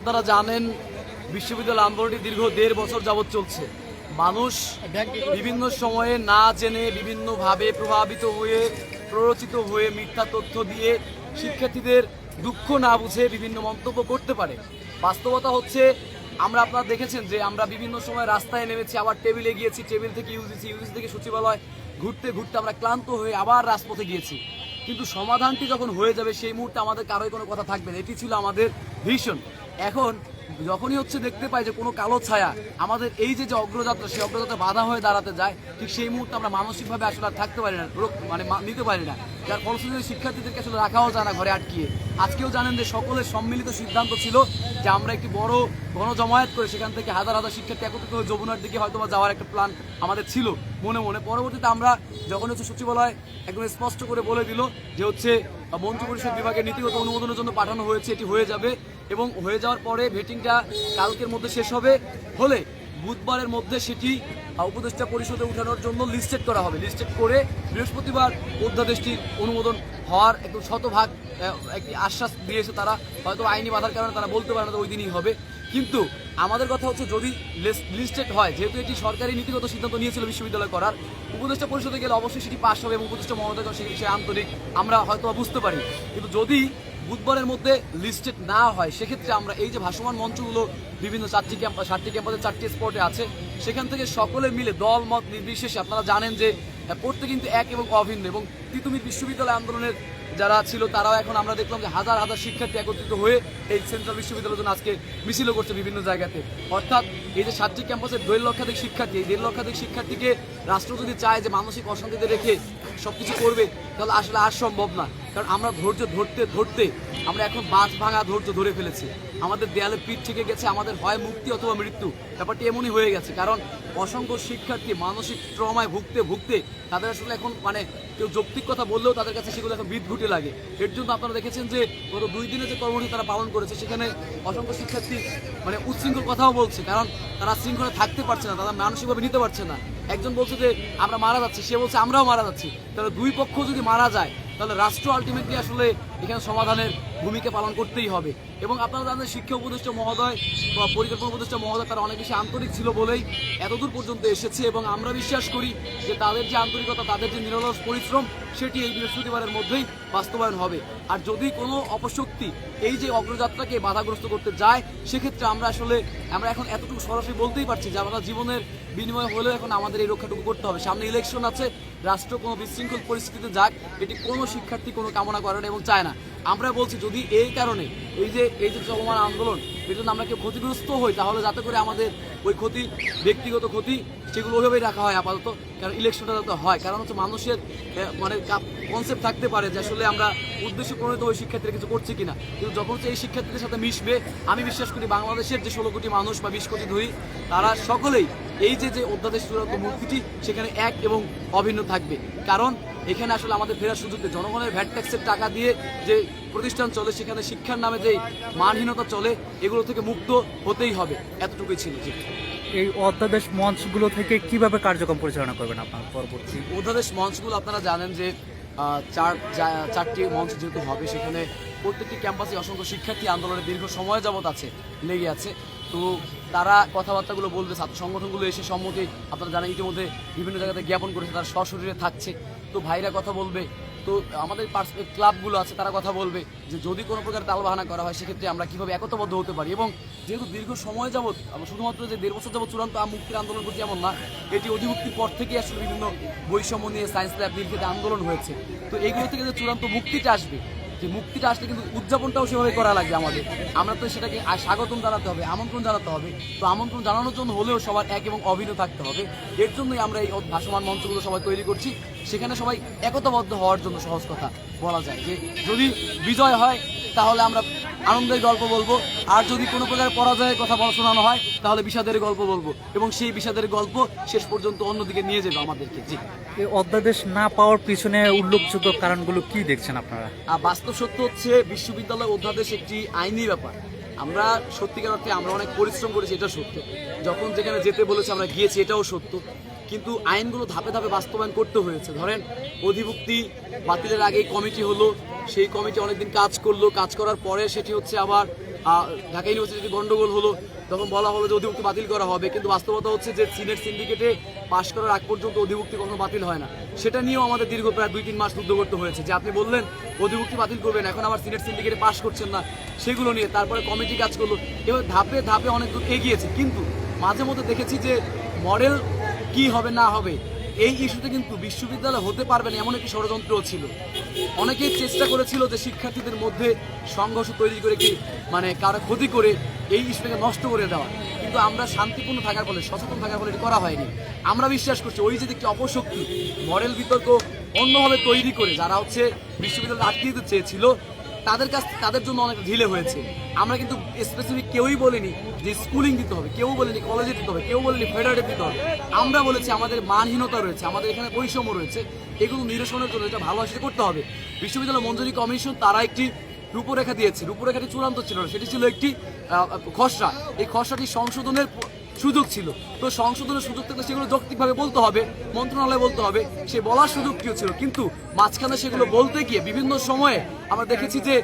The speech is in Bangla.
আপনারা জানেন বিশ্ববিদ্যালয় আন্দোলনটি দীর্ঘ 1.5 বছর যাবৎ চলছে। মানুষ বিভিন্ন সময়ে না জেনে বিভিন্নভাবে প্রভাবিত হয়ে প্ররোচিত হয়ে মিথ্যা তথ্য দিয়ে শিক্ষার্থীদের দুঃখ না বুঝে বিভিন্ন মন্তব্য করতে পারে। বাস্তবতা হচ্ছে আপনারা দেখেছেন যে আমরা বিভিন্ন সময় রাস্তায় নেমেছি, আবার টেবিলে গিয়েছি, টেবিল থেকে ইউজিসি থেকে সচিবালয় ঘুরতে ঘুরতে আমরা ক্লান্ত হয়ে আবার রাজপথে গিয়েছি। কিন্তু সমাধানটি যখন হয়ে যাবে সেই মুহূর্তে আমাদের কারোই কোনো কথা থাকবে না। এটি ছিল আমাদের ভিশন। এখন যখনই দেখতে পাই যে কোনো কালো ছায়া আমাদের এই যে অগ্রযাত্রা, সেই অগ্রযাত্রা বাধা হয়ে দাঁড়াতে যায়, ঠিক সেই মুহূর্তে আমরা মানসিকভাবে আসলে আর থাকতে পারি না, নিতে পারি না। যার ফলশ্রুতিতে শিক্ষার্থীদেরকে আসলে রাখাও যায় না ঘরে আটকিয়ে। আজকেও জানেন যে সকলের সম্মিলিত সিদ্ধান্ত ছিল যে আমরা একটি বড় গণজমায়েত করে সেখান থেকে হাজার হাজার শিক্ষার্থী একত্রিত হয়ে যমুনার দিকে হয়তো যাওয়ার একটা প্ল্যান আমাদের ছিল মনে মনে। পরবর্তীতে আমরা যখন সচিবালয় একদম স্পষ্ট করে বলে দিল যে মন্ত্রী পরিষদ বিভাগের নীতিগত অনুমোদনের জন্য পাঠানো হয়েছে, এটি হয়ে যাবে এবং হয়ে যাওয়ার পরে ভেটিংটা কালকের মধ্যে শেষ হলে বুধবারের মধ্যে সেটি উপদেষ্টা পরিষদে উঠানোর জন্য লিস্টেড করা হবে। লিস্টেড করে বৃহস্পতিবার অধ্যাদেশটির অনুমোদন হওয়ার একদম শতভাগ একটি আশ্বাস দিয়েছে তারা। হয়তো আইনি বাধার কারণে তারা বলতে পারে না ওই দিনই হবে, কিন্তু আমাদের কথা হচ্ছে যদি লিস্টেড হয়, যেহেতু এটি সরকারি নীতিগত সিদ্ধান্ত নিয়েছিল বিশ্ববিদ্যালয় করার, উপদেষ্টা পরিষদে গেলে অবশ্যই সেটি পাশ হবে এবং উপদেষ্টা মহোদয় সে আন্তরিক আমরা হয়তো বুঝতে পারি। কিন্তু যদি বুধবারের মধ্যে লিস্টেড না হয়, সেক্ষেত্রে আমরা এই যে ভাসমান মঞ্চগুলো বিভিন্ন 7টি ক্যাম্পাসে 4টি স্পটে আছে, সেখান থেকে সকলে মিলে দল মত নির্বিশেষে, আপনারা জানেন যে পড়তে কিন্তু এক এবং অভিন্ন, এবং তিতুমির বিশ্ববিদ্যালয় আন্দোলনের যারা ছিল তারাও এখন আমরা দেখলাম যে হাজার হাজার শিক্ষার্থী একত্রিত হয়ে এই সেন্ট্রাল বিশ্ববিদ্যালয়ের জন্য আজকে মিছিলও করছে বিভিন্ন জায়গাতে। অর্থাৎ এই যে 7টি ক্যাম্পাসের 1.5 লক্ষাধিক শিক্ষার্থী, এই 1.5 লক্ষাধিক শিক্ষার্থীকে রাষ্ট্র যদি চায় যে মানসিক অশান্তিতে রেখে সবকিছু করবে, তাহলে আসলে আর সম্ভব না। কারণ আমরা ধৈর্য ধরতে আমরা এখন বাঁধ ভাঙা ধৈর্য ধরে ফেলেছি। আমাদের দেয়ালে পিঠ থেকে গেছে, আমাদের হয় মুক্তি অথবা মৃত্যু, ব্যাপারটি এমনই হয়ে গেছে। কারণ অসংখ্য শিক্ষার্থী মানসিক ট্রমায় ভুগতে তাদের আসলে এখন কেউ যৌক্তিক কথা বললেও তাদের কাছে সেগুলো এখন বিদঘুটে লাগে। এর জন্য আপনারা দেখেছেন যে গত 2 দিনে যে কর্মসূচি তারা পালন করেছে, সেখানে অসংখ্য শিক্ষার্থী উচ্ছৃঙ্খল কথাও বলছে, কারণ তারা শৃঙ্খলা থাকতে পারছে না, তারা মানসিকভাবে নিতে পারছে না। একজন বলছে যে আমরা মারা যাচ্ছি, সে বলছে আমরাও মারা যাচ্ছি। তাহলে দুই পক্ষ যদি মারা যায়, তাহলে রাষ্ট্র আলটিমেটলি আসলে এখানে সমাধানের ভূমিকা পালন করতেই হবে। এবং আপনারা জানেন শিক্ষা উপদেষ্টা মহোদয় বা পরিকল্পনা উপদেষ্টা মহোদয় তারা অনেক বেশি আন্তরিক ছিল বলেই এতদূর পর্যন্ত এসেছে, এবং আমরা বিশ্বাস করি যে তাদের যে আন্তরিকতা, তাদের যে নিরলস পরিশ্রম, সেটি এই বৃহস্পতিবারের মধ্যেই বাস্তবায়ন হবে। আর যদি কোনো অপশক্তি এই যে অগ্রযাত্রাকে বাধাগ্রস্ত করতে যায়, সেক্ষেত্রে আমরা এখন এতটুকু সরাসরি বলতেই পারছি যে আমরা জীবনের বিনিময় হলেও এখন আমাদের এই রক্ষাটুকু করতে হবে। সামনে ইলেকশন আছে, রাষ্ট্র কোনো বিশৃঙ্খল পরিস্থিতিতে যাক, এটি কোনো শিক্ষার্থী কোনো কামনা করে না এবং চায় না। আমরা বলছি যদি এই কারণে এই যে চলমান আন্দোলন, এর জন্য আমরা কেউ ক্ষতিগ্রস্ত হই, তাহলে যাতে করে আমাদের ওই ক্ষতি, ব্যক্তিগত ক্ষতি, সেগুলো ওইভাবেই রাখা হয় আপাতত। কারণ ইলেকশনটা যাতে হয়, কারণ মানুষের কনসেপ্ট থাকতে পারে যে আসলে আমরা উদ্দেশ্য প্রণীত ওই শিক্ষার্থীরা কিছু করছি কিনা। কিন্তু যখন এই শিক্ষার্থীদের সাথে মিশবে, আমি বিশ্বাস করি বাংলাদেশের যে 16 কোটি মানুষ বা 20 কোটি ধরি, তারা সকলেই এই যে অধ্যাদেশ চূড়ান্ত মুক্তিটি, সেখানে এক এবং অভিন্ন থাকবে। কারণ এখানে আসলে আমাদের ফেরার সুযোগ নেই। জনগণের ভ্যাট ট্যাক্সের টাকা দিয়ে যে প্রতিষ্ঠান চলে, সেখানে শিক্ষার নামে যে মানহীনতা চলে, এগুলো থেকে মুক্ত হতেই হবে। এতটুকুই ছিল। এই অধ্যাদেশ মঞ্চগুলো থেকে কিভাবে কার্যক্রম পরিচালনা করবেন আপনার পরবর্তী? অধ্যাদেশ মঞ্চগুলো আপনারা জানেন যে 4টি মঞ্চ যেহেতু হবে, সেখানে প্রত্যেকটি ক্যাম্পাসে অসংখ্য শিক্ষার্থী আন্দোলনের দীর্ঘ সময় যাবৎ লেগে আছে। তো তারা কথাবার্তাগুলো বলবে, ছাত্র সংগঠনগুলো এসে সম্মতি আপনারা জানেন ইতিমধ্যে বিভিন্ন জায়গাতে জ্ঞাপন করেছে, তারা সশরীরে থাকছে। তো ভাইরা কথা বলবে, তো আমাদের ক্লাবগুলো আছে তারা কথা বলবে যে যদি কোনো প্রকার তালবাহানা করা হয়, সেক্ষেত্রে আমরা কীভাবে একতাবদ্ধ হতে পারি। এবং যেহেতু দীর্ঘ সময় যাবৎ, শুধুমাত্র যে 1.5 বছর যাবৎ চূড়ান্ত মুক্তির আন্দোলন করছি এমন না, এটি অধিমুক্তির পর থেকেই আসলে বিভিন্ন বৈষম্য নিয়ে সায়েন্স ল্যাব নির্বিঘ্নে আন্দোলন হয়েছে। তো এইগুলো থেকে যে চূড়ান্ত মুক্তিটা আসবে, যে মুক্তিটা আসলে কিন্তু উদযাপনটাও সেভাবে করা লাগবে আমাদের। আমরা তো সেটাকে স্বাগতম জানাতে হবে, আমন্ত্রণ জানাতে হবে। তো আমন্ত্রণ জানানোর জন্য হলেও সবার এক এবং অভিন্ন থাকতে হবে। এর জন্যই আমরা এই ভাসমান মঞ্চগুলো সবাই তৈরি করছি। সেখানে সবাই একতাবদ্ধ হওয়ার জন্য, সহজ কথা বলা যায় যে যদি বিজয় হয় তাহলে আমরা আনন্দের গল্প বলবো, আর যদি কোনো প্রকার পরাজয়ের কথা শোনানো হয় তাহলে বিষাদের গল্প বলবো, এবং সেই বিষাদের গল্প শেষ পর্যন্ত অন্যদিকে নিয়ে যাবে আমাদেরকে। জি, এই অধ্যাদেশ না পাওয়ার পিছনে উল্লেখযোগ্য কারণগুলো কি দেখছেন আপনারা? বাস্তব সত্য হচ্ছে বিশ্ববিদ্যালয় অধ্যাদেশ একটি আইনি ব্যাপার। আমরা সত্যিকার অর্থে আমরা অনেক পরিশ্রম করেছি, এটা সত্য। যখন যেখানে যেতে বলেছে আমরা গিয়েছি, এটাও সত্য। কিন্তু আইনগুলো ধাপে ধাপে বাস্তবায়ন করতে হয়েছে। ধরেন অধিভুক্তি বাতিলের আগেই কমিটি হলো, সেই কমিটি অনেকদিন কাজ করলো, কাজ করার পরে সেটি আবার ঢাকা ইউনিভার্সিটিতে গন্ডগোল হলো, তখন বলা হলো যে অধিভুক্তি বাতিল করা হবে, কিন্তু বাস্তবতা হচ্ছে যে সিনেট সিন্ডিকেটে পাশ করার আগ পর্যন্ত অধিভুক্তি কখনো বাতিল হয় না। সেটা নিয়েও আমাদের দীর্ঘ প্রায় 2-3 মাস যুদ্ধ করতে হয়েছে, যে আপনি বললেন অধিভুক্তি বাতিল করবেন, এখন আবার সিনেট সিন্ডিকেটে পাশ করছেন না, সেগুলো নিয়ে তারপরে কমিটি কাজ করলো, এবার ধাপে ধাপে অনেক দূর এগিয়েছে। কিন্তু মাঝে মধ্যে দেখেছি যে মডেল কি হবে না হবে এই ইস্যুতে কিন্তু বিশ্ববিদ্যালয় হতে পারবে না এমন একটি ষড়যন্ত্রও ছিল। অনেকেই চেষ্টা করেছিল যে শিক্ষার্থীদের মধ্যে সংঘর্ষ তৈরি করে কি মানে কারো ক্ষতি করে এই ইস্যুটাকে নষ্ট করে দেওয়া, কিন্তু আমরা শান্তিপূর্ণ থাকার ফলে, সচেতন থাকার ফলে এটি করা হয়নি। আমরা বিশ্বাস করছি ওই যে একটি অপশক্তি মডেল বিতর্ক অন্যভাবে তৈরি করে যারা হচ্ছে বিশ্ববিদ্যালয় আটকে দিতে চেয়েছিল তাদের জন্য অনেক ঢিলে হয়েছে। আমরা কিন্তু স্পেসিফিক কেউই বলিনি যে স্কুলিং দিতে হবে, কেউ বলেনি কলেজে দিতে হবে, কেউ বলেনি ফেডারেটিভ দিতে হবে। আমরা বলেছি আমাদের মানহীনতা রয়েছে, আমাদের এখানে বৈষম্য রয়েছে, এগুলো নিরসনের জন্য এটা ভালোবাসা করতে হবে। বিশ্ববিদ্যালয় মঞ্জুরি কমিশন তারা একটি রূপরেখা দিয়েছে, রূপরেখাটি চূড়ান্ত ছিল না, সেটি ছিল একটি খসড়া। এই খসড়াটি সংশোধনের সুযোগ ছিল, তো সংশোধনের সুযোগ থাকলে সেগুলো যৌক্তিকভাবে বলতে হবে, মন্ত্রণালয়ে বলতে হবে, সে বলার সুযোগটিও ছিল। কিন্তু মাঝখানে সেগুলো বলতে গিয়ে বিভিন্ন সময়ে আমরা দেখেছি যে